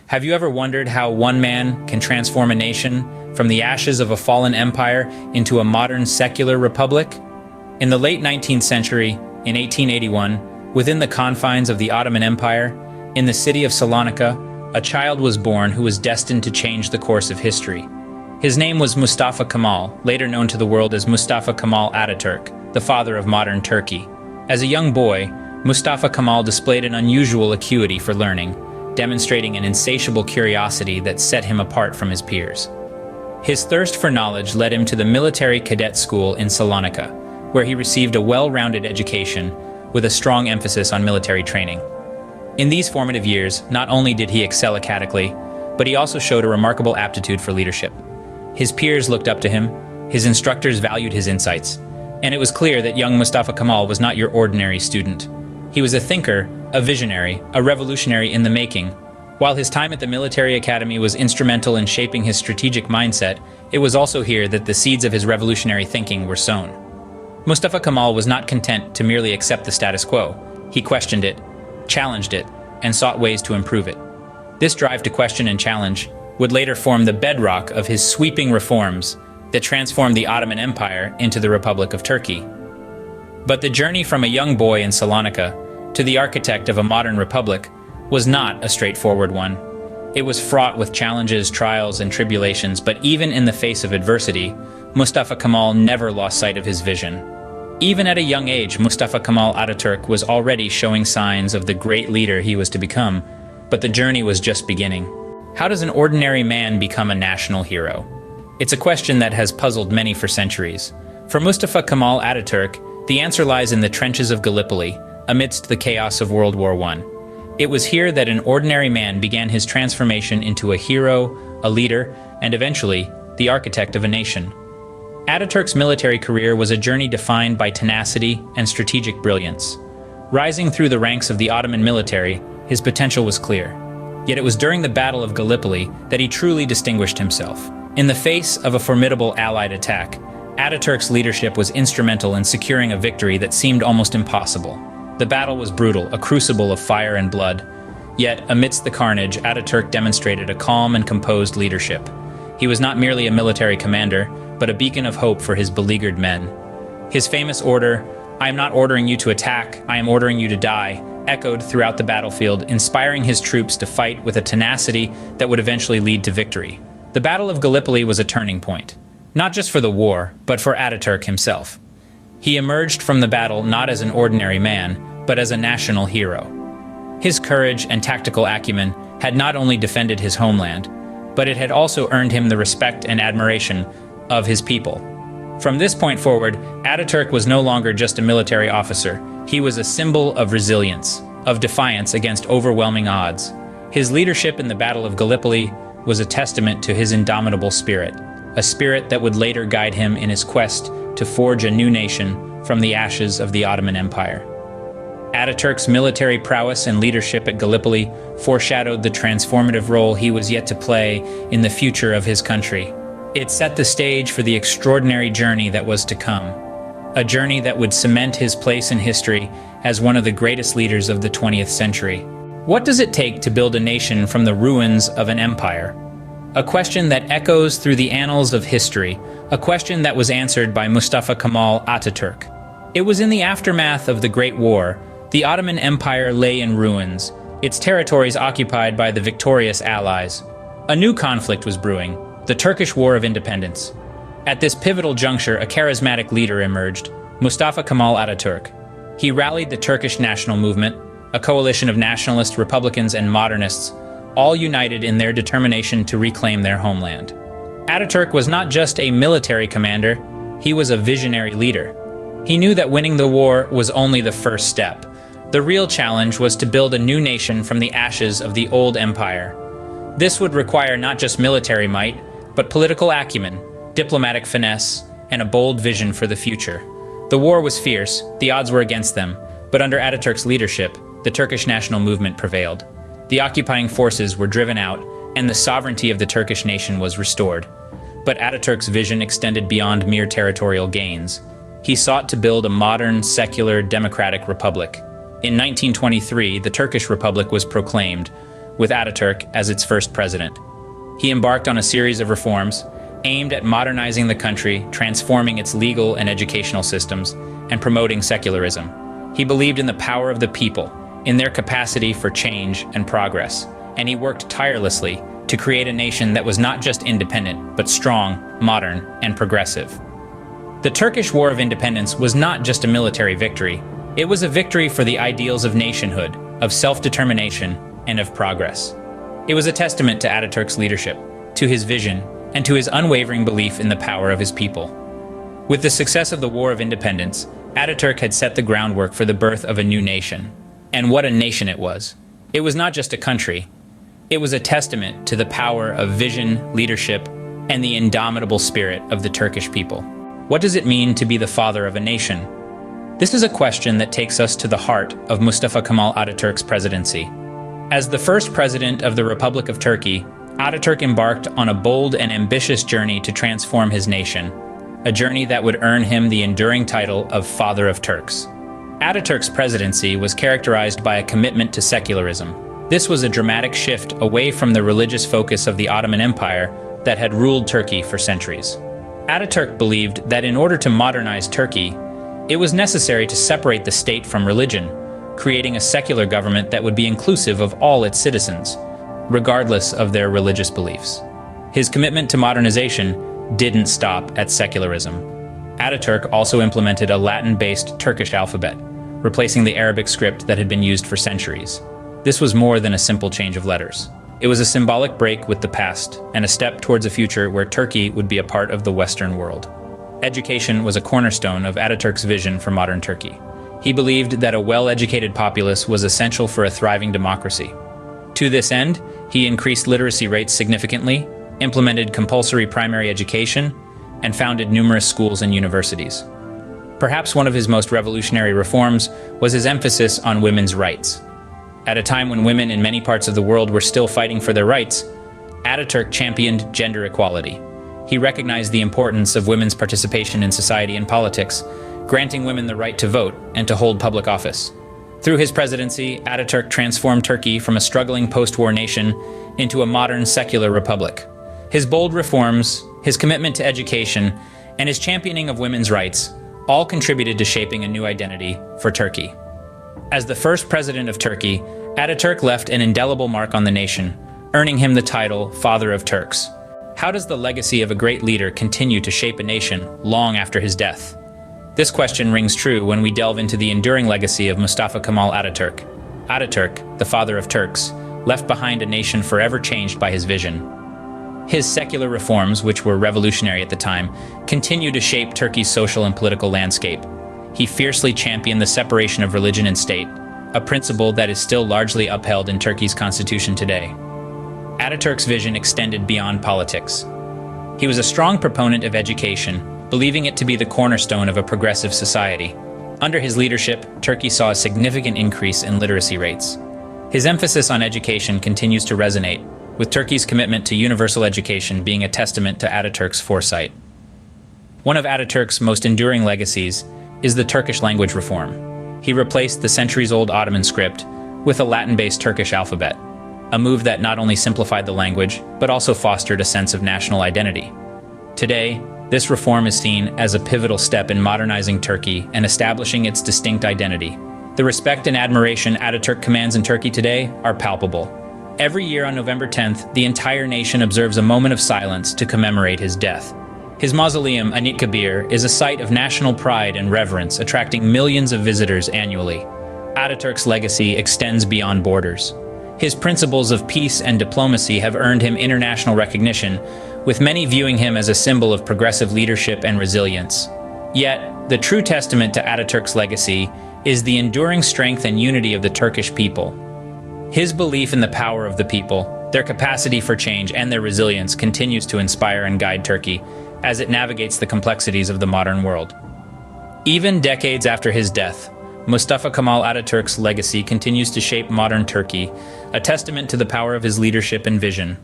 Have you ever wondered how one man can transform a nation from the ashes of a fallen empire into a modern secular republic? In the late 19th century, in 1881, within the confines of the Ottoman Empire, in the city of Salonika, a child was born who was destined to change the course of history. His name was Mustafa Kemal, later known to the world as Mustafa Kemal Atatürk, the father of modern Turkey. As a young boy, Mustafa Kemal displayed an unusual acuity for learning, demonstrating an insatiable curiosity that set him apart from his peers. His thirst for knowledge led him to the military cadet school in Salonika, where he received a well-rounded education with a strong emphasis on military training. In these formative years, not only did he excel academically, but he also showed a remarkable aptitude for leadership. His peers looked up to him, his instructors valued his insights, and it was clear that young Mustafa Kemal was not your ordinary student. He was a thinker, a visionary, a revolutionary in the making. While his time at the military academy was instrumental in shaping his strategic mindset, it was also here that the seeds of his revolutionary thinking were sown. Mustafa Kemal was not content to merely accept the status quo. He questioned it, challenged it, and sought ways to improve it. This drive to question and challenge would later form the bedrock of his sweeping reforms that transformed the Ottoman Empire into the Republic of Turkey. But the journey from a young boy in Salonika to the architect of a modern republic was not a straightforward one. It was fraught with challenges, trials, and tribulations, but even in the face of adversity, Mustafa Kemal never lost sight of his vision. Even at a young age, Mustafa Kemal Atatürk was already showing signs of the great leader he was to become, but the journey was just beginning. How does an ordinary man become a national hero? It's a question that has puzzled many for centuries. For Mustafa Kemal Atatürk, the answer lies in the trenches of Gallipoli, amidst the chaos of World War I. It was here that an ordinary man began his transformation into a hero, a leader, and eventually, the architect of a nation. Atatürk's military career was a journey defined by tenacity and strategic brilliance. Rising through the ranks of the Ottoman military, his potential was clear. Yet it was during the Battle of Gallipoli that he truly distinguished himself. In the face of a formidable Allied attack, Atatürk's leadership was instrumental in securing a victory that seemed almost impossible. The battle was brutal, a crucible of fire and blood. Yet, amidst the carnage, Atatürk demonstrated a calm and composed leadership. He was not merely a military commander, but a beacon of hope for his beleaguered men. His famous order, "I am not ordering you to attack, I am ordering you to die," echoed throughout the battlefield, inspiring his troops to fight with a tenacity that would eventually lead to victory. The Battle of Gallipoli was a turning point, not just for the war, but for Atatürk himself. He emerged from the battle not as an ordinary man, but as a national hero. His courage and tactical acumen had not only defended his homeland, but it had also earned him the respect and admiration of his people. From this point forward, Atatürk was no longer just a military officer. He was a symbol of resilience, of defiance against overwhelming odds. His leadership in the Battle of Gallipoli was a testament to his indomitable spirit, a spirit that would later guide him in his quest to forge a new nation from the ashes of the Ottoman Empire. Atatürk's military prowess and leadership at Gallipoli foreshadowed the transformative role he was yet to play in the future of his country. It set the stage for the extraordinary journey that was to come, a journey that would cement his place in history as one of the greatest leaders of the 20th century. What does it take to build a nation from the ruins of an empire? A question that echoes through the annals of history, a question that was answered by Mustafa Kemal Atatürk. It was in the aftermath of the Great War. The Ottoman Empire lay in ruins, its territories occupied by the victorious Allies. A new conflict was brewing, the Turkish War of Independence. At this pivotal juncture, a charismatic leader emerged, Mustafa Kemal Atatürk. He rallied the Turkish national movement, a coalition of nationalists, republicans, and modernists, all united in their determination to reclaim their homeland. Atatürk was not just a military commander, he was a visionary leader. He knew that winning the war was only the first step. The real challenge was to build a new nation from the ashes of the old empire. This would require not just military might, but political acumen, diplomatic finesse, and a bold vision for the future. The war was fierce, the odds were against them, but under Atatürk's leadership, the Turkish national movement prevailed. The occupying forces were driven out, and the sovereignty of the Turkish nation was restored. But Atatürk's vision extended beyond mere territorial gains. He sought to build a modern, secular, democratic republic. In 1923, the Turkish Republic was proclaimed, with Atatürk as its first president. He embarked on a series of reforms aimed at modernizing the country, transforming its legal and educational systems, and promoting secularism. He believed in the power of the people, in their capacity for change and progress, and he worked tirelessly to create a nation that was not just independent, but strong, modern, and progressive. The Turkish War of Independence was not just a military victory. It was a victory for the ideals of nationhood, of self-determination, and of progress. It was a testament to Atatürk's leadership, to his vision, and to his unwavering belief in the power of his people. With the success of the War of Independence, Atatürk had set the groundwork for the birth of a new nation. And what a nation it was. It was not just a country. It was a testament to the power of vision, leadership, and the indomitable spirit of the Turkish people. What does it mean to be the father of a nation? This is a question that takes us to the heart of Mustafa Kemal Atatürk's presidency. As the first president of the Republic of Turkey, Atatürk embarked on a bold and ambitious journey to transform his nation, a journey that would earn him the enduring title of Father of Turks. Atatürk's presidency was characterized by a commitment to secularism. This was a dramatic shift away from the religious focus of the Ottoman Empire that had ruled Turkey for centuries. Atatürk believed that in order to modernize Turkey, it was necessary to separate the state from religion, creating a secular government that would be inclusive of all its citizens, regardless of their religious beliefs. His commitment to modernization didn't stop at secularism. Atatürk also implemented a Latin-based Turkish alphabet, replacing the Arabic script that had been used for centuries. This was more than a simple change of letters. It was a symbolic break with the past and a step towards a future where Turkey would be a part of the Western world. Education was a cornerstone of Atatürk's vision for modern Turkey. He believed that a well-educated populace was essential for a thriving democracy. To this end, he increased literacy rates significantly, implemented compulsory primary education, and founded numerous schools and universities. Perhaps one of his most revolutionary reforms was his emphasis on women's rights. At a time when women in many parts of the world were still fighting for their rights, Atatürk championed gender equality. He recognized the importance of women's participation in society and politics, granting women the right to vote and to hold public office. Through his presidency, Atatürk transformed Turkey from a struggling post-war nation into a modern secular republic. His bold reforms, his commitment to education, and his championing of women's rights all contributed to shaping a new identity for Turkey. As the first president of Turkey, Atatürk left an indelible mark on the nation, earning him the title Father of Turks. How does the legacy of a great leader continue to shape a nation long after his death? This question rings true when we delve into the enduring legacy of Mustafa Kemal Atatürk. Atatürk, the Father of Turks, left behind a nation forever changed by his vision. His secular reforms, which were revolutionary at the time, continue to shape Turkey's social and political landscape. He fiercely championed the separation of religion and state, a principle that is still largely upheld in Turkey's constitution today. Atatürk's vision extended beyond politics. He was a strong proponent of education, believing it to be the cornerstone of a progressive society. Under his leadership, Turkey saw a significant increase in literacy rates. His emphasis on education continues to resonate, with Turkey's commitment to universal education being a testament to Atatürk's foresight. One of Atatürk's most enduring legacies is the Turkish language reform. He replaced the centuries-old Ottoman script with a Latin-based Turkish alphabet, a move that not only simplified the language, but also fostered a sense of national identity. Today, this reform is seen as a pivotal step in modernizing Turkey and establishing its distinct identity. The respect and admiration Atatürk commands in Turkey today are palpable. Every year on November 10th, the entire nation observes a moment of silence to commemorate his death. His mausoleum, Anıtkabir, is a site of national pride and reverence, attracting millions of visitors annually. Atatürk's legacy extends beyond borders. His principles of peace and diplomacy have earned him international recognition, with many viewing him as a symbol of progressive leadership and resilience. Yet, the true testament to Atatürk's legacy is the enduring strength and unity of the Turkish people. His belief in the power of the people, their capacity for change, and their resilience continues to inspire and guide Turkey as it navigates the complexities of the modern world. Even decades after his death, Mustafa Kemal Atatürk's legacy continues to shape modern Turkey, a testament to the power of his leadership and vision.